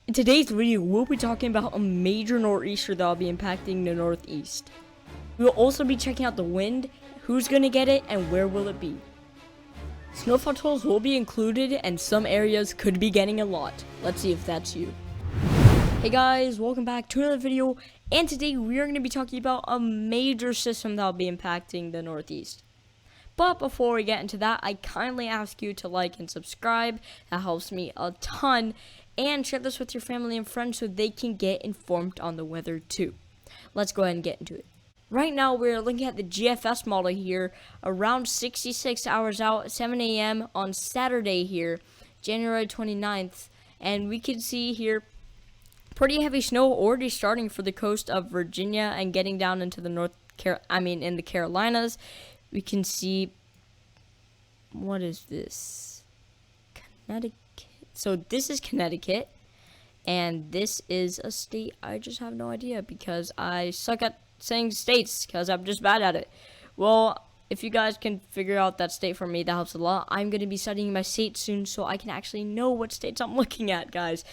In today's video, we'll be talking about a major nor'easter that will be impacting the northeast. We will also be checking out the wind, who's going to get it, and where will it be. Snowfall totals will be included, and some areas could be getting a lot. Let's see if that's you. Hey guys, welcome back to another video, and today we are going to be talking about a major system that will be impacting the northeast. But before we get into that, I kindly ask you to like and subscribe. That helps me a ton. And share this with your family and friends so they can get informed on the weather too. Let's go ahead and get into it. Right now we're looking at the GFS model here, around 66 hours out, 7 a.m. on Saturday here, January 29th. And we can see here pretty heavy snow already starting for the coast of Virginia and getting down into the in the Carolinas. We can see, what is this? Connecticut. So this is Connecticut, and this is a state I just have no idea because I suck at saying states because I'm just bad at it. Well, if you guys can figure out that state for me, that helps a lot. I'm going to be studying my state soon so I can actually know what states I'm looking at, guys.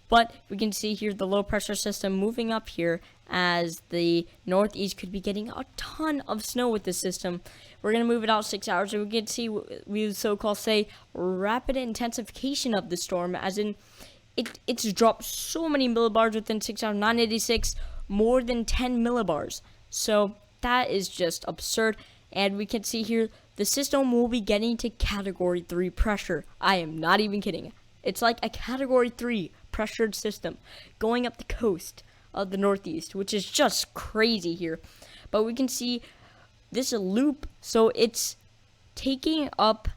But we can see here the low pressure system moving up here as the northeast could be getting a ton of snow with this system. We're going to move it out 6 hours, and we can see what we so-called say rapid intensification of the storm, as in it's dropped so many millibars within 6 hours, 986, more than 10 millibars. So that is just absurd. And we can see here the system will be getting to category 3 pressure. I am not even kidding. It's like a category 3 pressured system going up the coast of the northeast, which is just crazy here. But we can see this loop, so it's taking up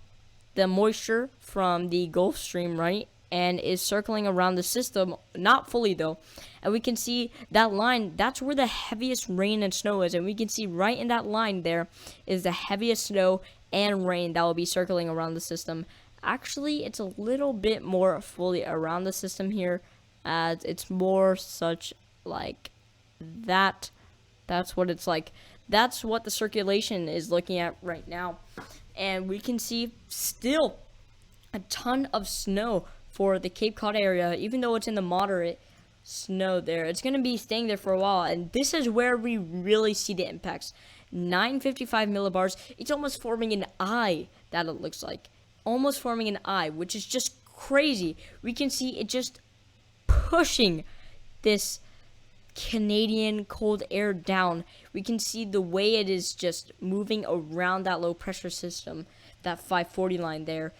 the moisture from the Gulf Stream, right, and is circling around the system, not fully though. And we can see that line, that's where the heaviest rain and snow is, and we can see right in that line there is the heaviest snow and rain that will be circling around the system. Actually, it's a little bit more fully around the system here, as it's more such like that. That's what it's like. That's what the circulation is looking at right now. And we can see still a ton of snow for the Cape Cod area, even though it's in the moderate snow there. It's going to be staying there for a while, and this is where we really see the impacts. 955 millibars. It's almost forming an eye, that it looks like. Almost forming an eye, which is just crazy. We can see it just pushing this Canadian cold air down. We can see the way it is just moving around that low pressure system, that 540 line there.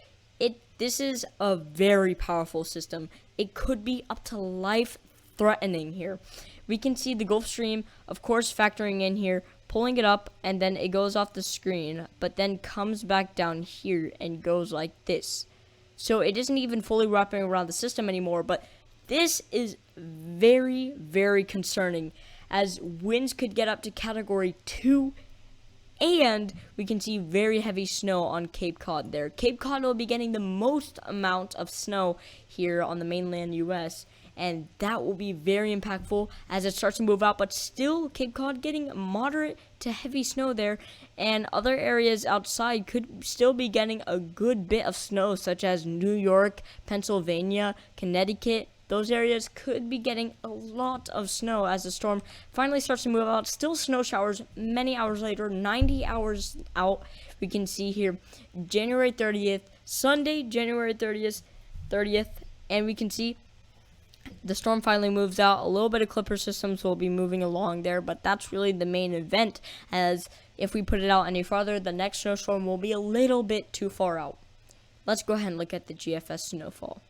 This is a very powerful system. It could be up to life threatening here. We can see the Gulf Stream, of course, factoring in here, pulling it up, and then it goes off the screen, but then comes back down here and goes like this. So it isn't even fully wrapping around the system anymore, but this is very, very concerning, as winds could get up to category 2, and we can see very heavy snow on Cape Cod there. Cape Cod will be getting the most amount of snow here on the mainland US, and that will be very impactful as it starts to move out, but still Cape Cod getting moderate to heavy snow there, and other areas outside could still be getting a good bit of snow, such as New York, Pennsylvania, Connecticut. Those areas could be getting a lot of snow as the storm finally starts to move out. Still snow showers many hours later, 90 hours out. We can see here January 30th, Sunday, January 30th, and we can see the storm finally moves out. A little bit of clipper systems will be moving along there, but that's really the main event, as if we put it out any farther, the next snowstorm will be a little bit too far out. Let's go ahead and look at the Gfs Snowfall.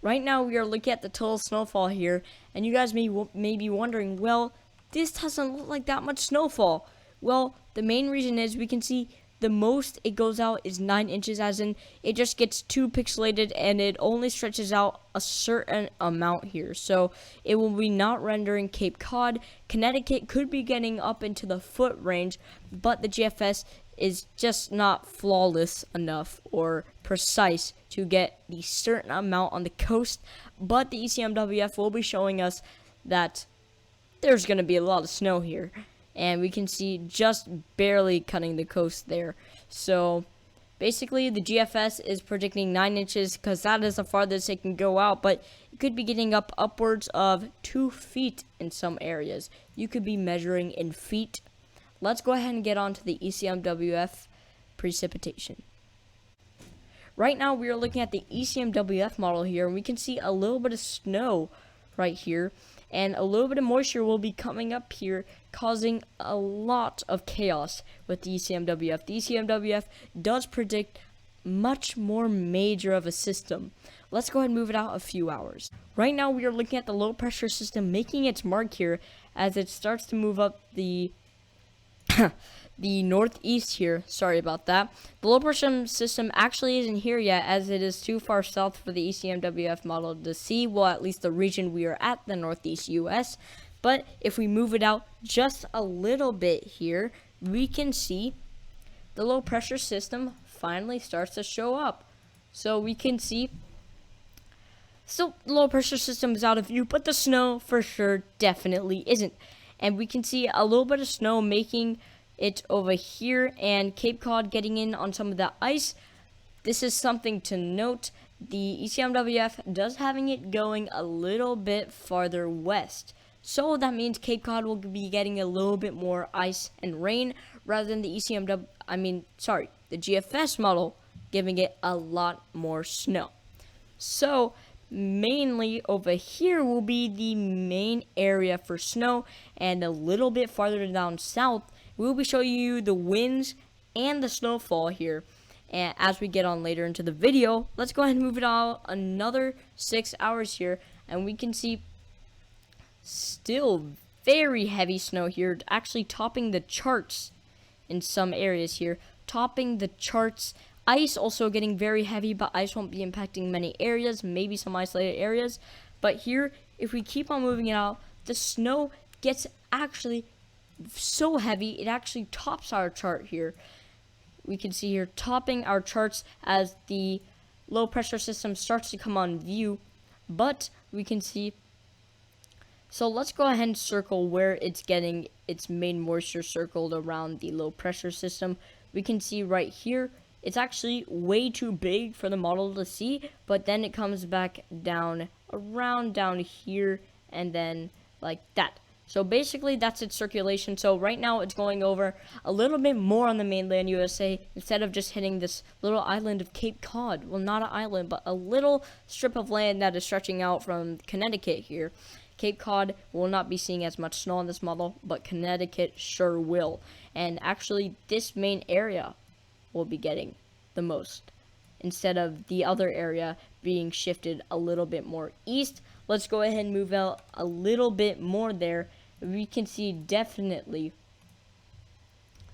Right now we are looking at the total snowfall here, and you guys may be wondering, well, this doesn't look like that much snowfall. Well, the main reason is we can see the most it goes out is 9 inches, as in it just gets too pixelated and it only stretches out a certain amount here. So it will be not rendering Cape Cod. Connecticut could be getting up into the foot range, but the GFS is just not flawless enough or precise to get the certain amount on the coast. But the Ecmwf will be showing us that there's going to be a lot of snow here, and we can see just barely cutting the coast there. So Basically, the GFS is predicting 9 inches because that is the farthest it can go out, but it could be getting upwards of 2 feet in some areas. You could be measuring in feet. Let's go ahead and get on to the Ecmwf Precipitation. Right now, we are looking at the Ecmwf model here, and we can see a little bit of snow right here, and a little bit of moisture will be coming up here, causing a lot of chaos with the Ecmwf. The Ecmwf does predict much more major of a system. Let's go ahead and move it out a few hours. Right now, we are looking at the low pressure system making its mark here as it starts to move up the the northeast here. Sorry about that. The low pressure system actually isn't here yet, as it is too far south for the Ecmwf model to see, well, at least the region we are at, the northeast US. But if we move it out just a little bit here, we can see the low pressure system finally starts to show up. So we can see, still the low pressure system is out of view, but the snow for sure definitely isn't. And we can see a little bit of snow making it over here, and Cape Cod getting in on some of the ice. This is something to note. The Ecmwf does having it going a little bit farther west. So that means Cape Cod will be getting a little bit more ice and rain rather than the the GFS model giving it a lot more snow. So mainly over here will be the main area for snow, and a little bit farther down south we'll be showing you the winds and the snowfall here. And as we get on later into the video, let's go ahead and move it out another 6 hours here, and we can see still very heavy snow here, actually topping the charts in some areas here, topping the charts. Ice also getting very heavy, but ice won't be impacting many areas, maybe some isolated areas. But here, if we keep on moving it out, the snow gets actually so heavy, it actually tops our chart here. We can see here topping our charts as the low pressure system starts to come on view, but we can see, so let's go ahead and circle where it's getting its main moisture circled around the low pressure system. We can see right here, it's actually way too big for the model to see, but then it comes back down around down here and then like that. So basically that's its circulation. So right now it's going over a little bit more on the mainland USA instead of just hitting this little island of Cape Cod. Well, not an island, but a little strip of land that is stretching out from Connecticut here. Cape Cod will not be seeing as much snow on this model, but Connecticut sure will. And actually this main area will be getting the most instead of the other area being shifted a little bit more east. Let's go ahead and move out a little bit more there. We can see definitely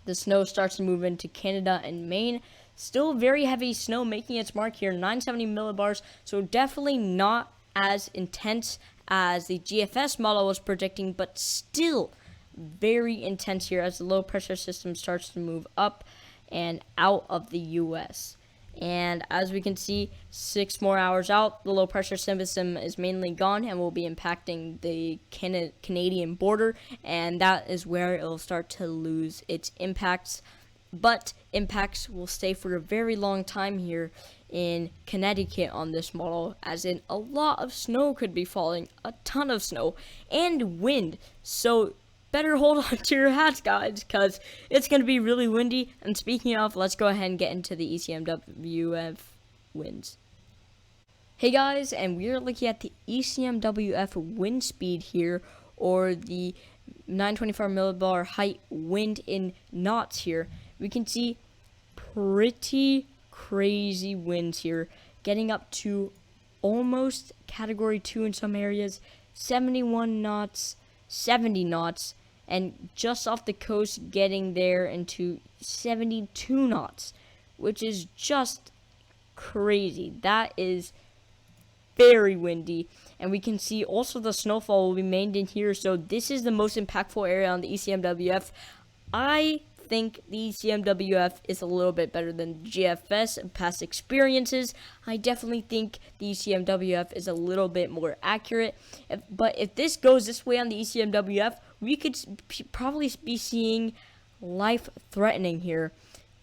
the snow starts to move into Canada and Maine. Still very heavy snow making its mark here, 970 millibars. So definitely not as intense as the GFS model was predicting, but still very intense here as the low pressure system starts to move up and out of the US. And as we can see, 6 more hours out, the low pressure system is mainly gone and will be impacting the Canadian border, and that is where it will start to lose its impacts. But impacts will stay for a very long time here in Connecticut on this model, as in a lot of snow could be falling, a ton of snow, and wind. So better hold on to your hats, guys, because it's going to be really windy. And speaking of, let's go ahead and get into the Ecmwf winds. Hey guys, and we are looking at the Ecmwf wind speed here, or the 924 millibar height wind in knots here. We can see pretty crazy winds here, getting up to almost category 2 in some areas, 71 knots, 70 knots, and just off the coast getting there into 72 knots, which is just crazy. That is very windy. And we can see also the snowfall will be maintained in here, so this is the most impactful area on the Ecmwf. I think the Ecmwf is a little bit better than GFS in past experiences. I definitely think the Ecmwf is a little bit more accurate. But if this goes this way on the Ecmwf, we could probably be seeing life-threatening here.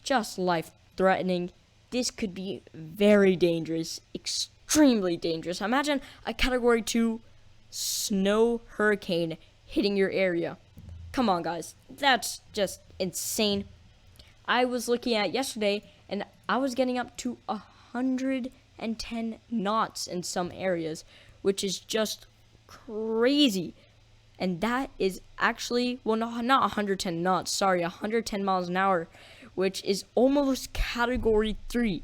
Just life-threatening this could be very dangerous, extremely dangerous. Imagine a Category 2 snow hurricane hitting your area. Come on, guys. That's just insane. I was looking at yesterday, and I was getting up to 110 knots in some areas, which is just crazy. And that is actually, well, no, not 110 knots, sorry, 110 miles an hour, which is almost Category 3,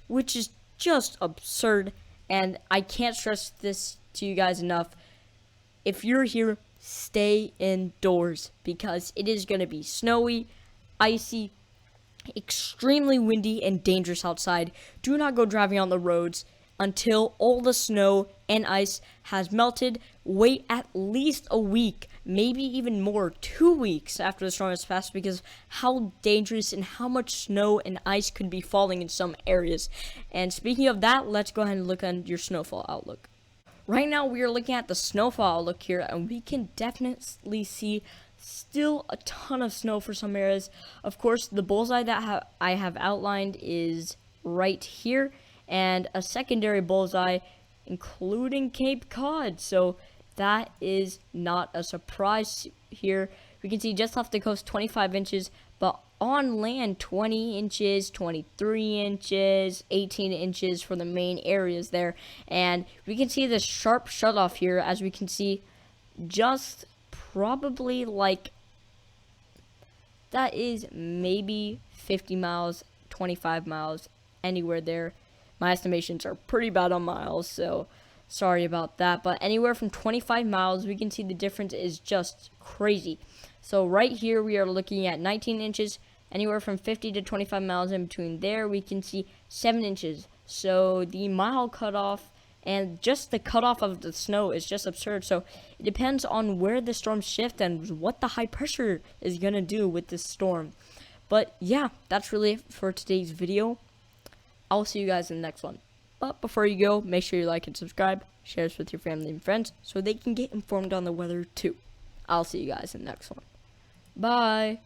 which is just absurd. And I can't stress this to you guys enough. If you're here, stay indoors, because it is going to be snowy, icy, extremely windy, and dangerous outside. Do not go driving on the roads until all the snow and ice has melted. Wait at least a week, maybe even more, 2 weeks after the storm has passed, because how dangerous and how much snow and ice could be falling in some areas. And speaking of that, let's go ahead and look at your snowfall outlook. Right now we are looking at the snowfall outlook here, and we can definitely see still a ton of snow for some areas. Of course, the bullseye that I have outlined is right here, and a secondary bullseye including Cape Cod, so that is not a surprise here. We can see just off the coast 25 inches, but on land 20 inches, 23 inches, 18 inches for the main areas there. And we can see the sharp shutoff here, as we can see just probably like, that is maybe 50 miles, 25 miles, anywhere there. My estimations are pretty bad on miles, so sorry about that. But anywhere from 25 miles, we can see the difference is just crazy. So right here, we are looking at 19 inches. Anywhere from 50 to 25 miles in between there, we can see 7 inches. So the mile cutoff and just the cutoff of the snow is just absurd. So it depends on where the storm shifts and what the high pressure is going to do with this storm. But yeah, that's really it for today's video. I'll see you guys in the next one. But before you go, make sure you like and subscribe, share this with your family and friends so they can get informed on the weather too. I'll see you guys in the next one. Bye.